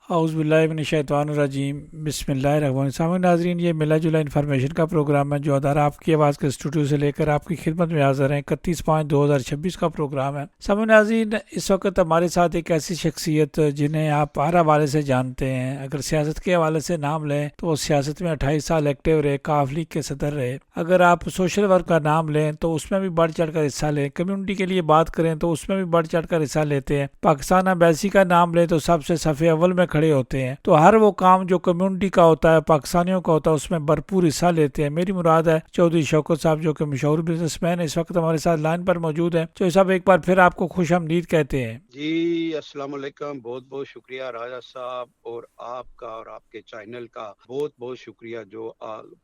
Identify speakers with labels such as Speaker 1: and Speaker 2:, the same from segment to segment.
Speaker 1: اعوذ باللہ من الشیطان الرجیم، بسم اللہ الرحمن الرحیم۔ سامعین ناظرین، یہ ملا جلا انفارمیشن کا پروگرام ہے جو ادارہ آپ کی آواز کے اسٹوڈیو سے لے کر آپ کی خدمت میں حاضر ہیں۔ 31/5/2026 کا پروگرام ہے۔ سامعین ناظرین، اس وقت ہمارے ساتھ ایک ایسی شخصیت جنہیں آپ ہر حوالے سے جانتے ہیں۔ اگر سیاست کے حوالے سے نام لیں تو وہ سیاست میں 28 سال ایکٹیو رہے، کاف لیگ کے صدر رہے۔ اگر آپ سوشل ورک کا نام لیں تو اس میں بھی بڑھ چڑھ کر حصہ لیں، کمیونٹی کے لیے بات کریں تو اس میں بھی بڑھ چڑھ کر حصہ لیتے ہیں۔ پاکستان ایمبیسی کا نام لیں تو سب سے صف اول میں کھڑے ہوتے ہیں۔ تو ہر وہ کام جو کمیونٹی کا ہوتا ہے، پاکستانیوں کا ہوتا ہے، اس میں بھرپور حصہ لیتے ہیں۔ میری مراد ہے چودھری شوکت صاحب، جو کہ مشہور بزنس مین اس وقت ہمارے ساتھ لائن پر موجود ہیں۔ چودھری صاحب، ایک بار پھر آپ کو خوش آمدید کہتے ہیں۔
Speaker 2: جی السلام علیکم، بہت بہت شکریہ راجہ صاحب، اور آپ کا اور آپ کے چینل کا بہت بہت شکریہ جو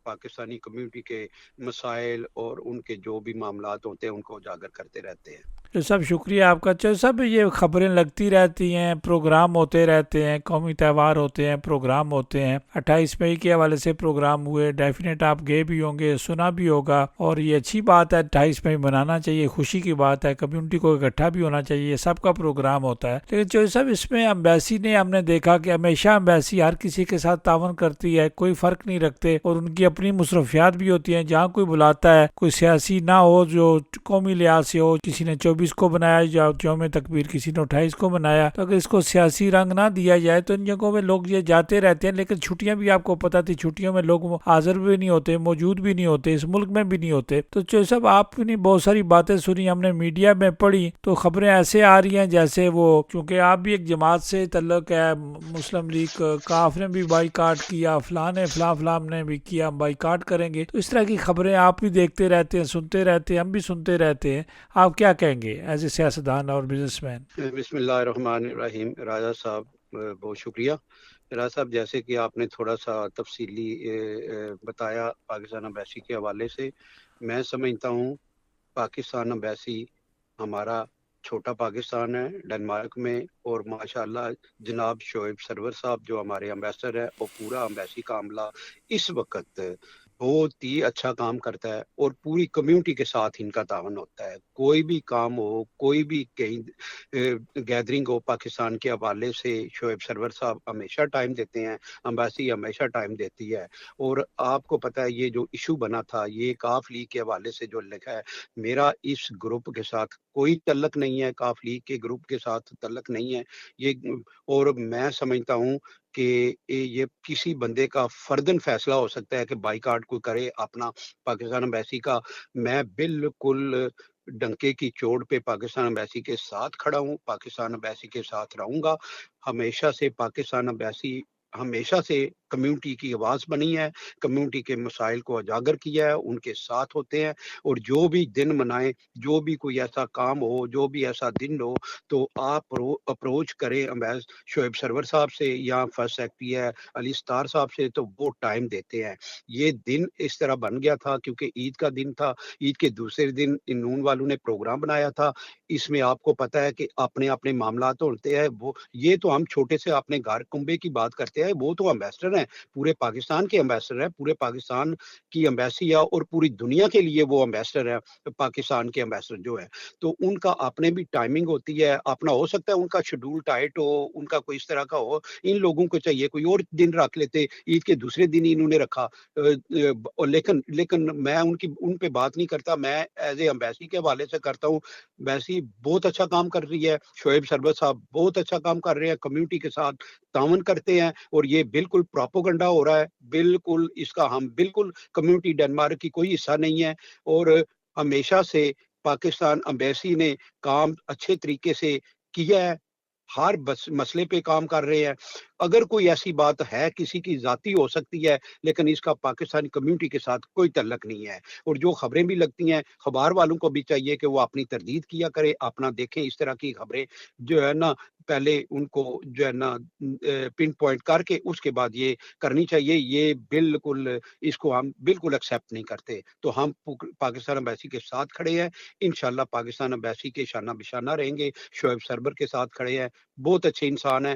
Speaker 2: پاکستانی کمیونٹی کے مسائل اور ان کے جو بھی معاملات ہوتے ہیں ان کو اجاگر کرتے رہتے ہیں۔
Speaker 1: جو سب شکریہ آپ کا۔ جو سب یہ خبریں لگتی رہتی ہیں، پروگرام ہوتے رہتے ہیں، قومی تہوار ہوتے ہیں، پروگرام ہوتے ہیں۔ 28 مئی کے حوالے سے پروگرام ہوئے، ڈیفینیٹ آپ گئے بھی ہوں گے، سنا بھی ہوگا، اور یہ اچھی بات ہے۔ 28 مئی منانا چاہیے، خوشی کی بات ہے، کمیونٹی کو اکٹھا بھی ہونا چاہیے، یہ سب کا پروگرام ہوتا ہے۔ لیکن جو سب اس میں امبیسی نے، ہم نے دیکھا کہ ہمیشہ امبیسی ہر کسی کے ساتھ تعاون کرتی ہے، کوئی فرق نہیں رکھتے، اور ان کی اپنی مصروفیات بھی ہوتی ہیں۔ جہاں کوئی بلاتا ہے، کوئی سیاسی نہ ہو، جو قومی لحاظ سے ہو، کسی نے 24 کو بنایا یا یوم تکبیر کسی نے 28 کو بنایا، تو اگر اس کو سیاسی رنگ نہ دیا جائے تو ان جگہوں میں لوگ یہ جاتے رہتے ہیں۔ لیکن چھٹیاں بھی آپ کو پتہ تھی، چھٹیوں میں لوگ حاضر بھی نہیں ہوتے، موجود بھی نہیں ہوتے، اس ملک میں بھی نہیں ہوتے۔ تو جو سب آپ نے بہت ساری باتیں سنی، ہم نے میڈیا میں پڑھی، تو خبریں ایسے آ رہی ہیں جیسے وہ، چونکہ آپ بھی ایک جماعت سے تعلق ہے، مسلم لیگ، کاف نے بھی بائی کاٹ کیا، فلاں نے فلاں نے بھی کیا، ہم بائی کاٹ کریں گے۔ تو اس طرح کی خبریں آپ بھی دیکھتے رہتے ہیں، سنتے رہتے ہیں، ہم بھی سنتے رہتے ہیں۔ آپ کیا کہیں گے ایز اے سیاستدان اور بزنس مین؟
Speaker 2: بسم اللہ الرحمن الرحیم۔ راجہ صاحب بہت شکریہ۔ راجہ صاحب، جیسے کہ آپ نے تھوڑا سا تفصیلی بتایا پاکستان امبیسی کے حوالے سے، میں سمجھتا ہوں پاکستان امبیسی ہمارا چھوٹا پاکستان ہے ڈنمارک میں، اور ماشاءاللہ جناب شعیب سرور صاحب جو ہمارے امبیسڈر ہے، وہ پورا امبیسی کا عملہ اس وقت بہت ہی اچھا کام کرتا ہے، اور پوری کمیونٹی کے ساتھ ان کا تعاون ہوتا ہے۔ کوئی بھی کام ہو، کوئی بھی کہیں گیدرنگ ہو پاکستان کے حوالے سے، شعیب سرور صاحب ہمیشہ ٹائم دیتے ہیں، امبیسی ہمیشہ ٹائم دیتی ہے۔ اور آپ کو پتہ ہے یہ جو ایشو بنا تھا، یہ کاف لیگ کے حوالے سے جو لکھا ہے، میرا اس گروپ کے ساتھ کوئی تعلق نہیں ہے، کاف لیگ کے گروپ کے ساتھ تعلق نہیں ہے یہ، اور میں سمجھتا ہوں کہ یہ کسی بندے کا فردن فیصلہ ہو سکتا ہے کہ بائی کاٹ کوئی کرے اپنا پاکستان امبیسی کا۔ میں بالکل ڈنکے کی چوٹ پہ پاکستان امبیسی کے ساتھ کھڑا ہوں، پاکستان امبیسی کے ساتھ رہوں گا ہمیشہ سے۔ پاکستان امبیسی ہمیشہ سے کمیونٹی کی آواز بنی ہے، کمیونٹی کے مسائل کو اجاگر کیا ہے، ان کے ساتھ ہوتے ہیں، اور جو بھی دن منائیں، جو بھی کوئی ایسا کام ہو، جو بھی ایسا دن ہو، تو آپ اپروچ کریں شعیب سرور صاحب سے یا فرسٹ سیکرٹری ہے علی ستار صاحب سے، تو وہ ٹائم دیتے ہیں۔ یہ دن اس طرح بن گیا تھا کیونکہ عید کا دن تھا، عید کے دوسرے دن ان نون والوں نے پروگرام بنایا تھا۔ اس میں آپ کو پتہ ہے کہ اپنے اپنے معاملات ہوتے ہیں، وہ یہ تو ہم چھوٹے سے اپنے گھر کنبے کی بات کرتے ہیں، وہ تو امبیسڈر ہیں، پورے پاکستان کے امبیسڈر ہیں، پورے پاکستان کی امبیسی ہے، اور پوری دنیا کے لیے وہ امبیسڈر ہے، پاکستان کے امبیسڈر جو ہے۔ تو ان کا اپنے بھی ٹائمنگ ہوتی ہے، اپنا ہو سکتا ہے ان کا شیڈول ٹائٹ ہو، ان کا کوئی اس طرح کا ہو، ان لوگوں کو چاہیے کوئی اور دن رکھ لیتے، عید کے دوسرے دن ہی انہوں نے رکھا۔ لیکن میں ان پہ بات نہیں کرتا، میں ایز اے امبیسی کے حوالے سے کرتا ہوں۔ امبیسی بہت اچھا کام کر رہی ہے، شعیب سرور صاحب بہت اچھا کام کر رہے ہیں، کمیونٹی کے ساتھ تعاون کرتے ہیں، اور یہ بالکل پروپیگنڈا ہو رہا ہے، بالکل اس کا ہم بالکل کمیونٹی ڈنمارک کی کوئی حصہ نہیں ہے، اور ہمیشہ سے پاکستان امبیسی نے کام اچھے طریقے سے کیا ہے، ہر مسئلے پہ کام کر رہے ہیں۔ اگر کوئی ایسی بات ہے کسی کی ذاتی ہو سکتی ہے، لیکن اس کا پاکستانی کمیونٹی کے ساتھ کوئی تعلق نہیں ہے۔ اور جو خبریں بھی لگتی ہیں، خبر والوں کو بھی چاہیے کہ وہ اپنی تردید کیا کرے، اپنا دیکھیں اس طرح کی خبریں جو ہے نا، پہلے ان کو جو ہے نا پن پوائنٹ کر کے اس کے بعد یہ کرنی چاہیے۔ یہ بالکل اس کو ہم بالکل ایکسیپٹ نہیں کرتے، تو ہم پاکستان امبیسی کے ساتھ کھڑے ہیں، انشاءاللہ پاکستان امبیسی کے شانہ بشانہ رہیں گے، شعیب سرور کے ساتھ کھڑے ہیں، بہت اچھے انسان ہیں۔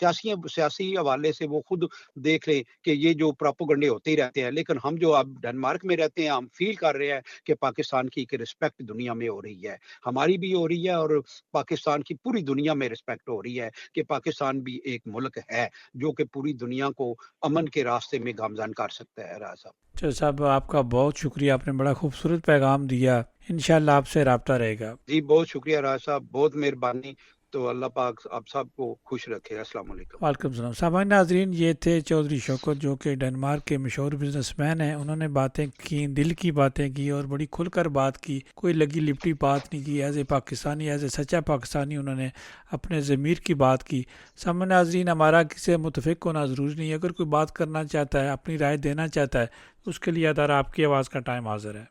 Speaker 2: سیاسی حوالے سے وہ خود دیکھ لیں کہ یہ جو پروپیگنڈے ہوتے ہی رہتے ہیں، لیکن ہم جو اب ڈنمارک میں رہتے ہیں ہم فیل کر رہے ہیں کہ پاکستان کی ایک رسپیکٹ دنیا میں ہو رہی ہے، ہماری بھی ہو رہی ہے اور پاکستان کی پوری دنیا میں رسپیکٹ ہو رہی ہے کہ پاکستان بھی ایک ملک ہے جو کہ پوری دنیا کو امن کے راستے میں گامزن کر سکتا ہے۔ راز صاحب
Speaker 1: چلو صاحب آپ کا بہت شکریہ، آپ نے بڑا خوبصورت پیغام دیا، انشاءاللہ آپ سے رابطہ رہے گا۔
Speaker 2: جی بہت شکریہ راز صاحب، بہت مہربانی، تو اللہ پاک آپ سب کو خوش رکھے۔ السلام علیکم۔
Speaker 1: وعلیکم السلام۔ سامعین ناظرین، یہ تھے چودھری شوکت جو کہ ڈنمارک کے مشہور بزنس مین ہیں۔ انہوں نے باتیں کی، دل کی باتیں کی اور بڑی کھل کر بات کی، کوئی لگی لپٹی بات نہیں کی۔ As a Pakistani, as a سچا پاکستانی انہوں نے اپنے ضمیر کی بات کی۔ سامعین ناظرین، ہمارا کسی سے متفق ہونا ضروری نہیں ہے، اگر کوئی بات کرنا چاہتا ہے، اپنی رائے دینا چاہتا ہے، اس کے لیے ادارہ آپ کی آواز کا ٹائم حاضر ہے۔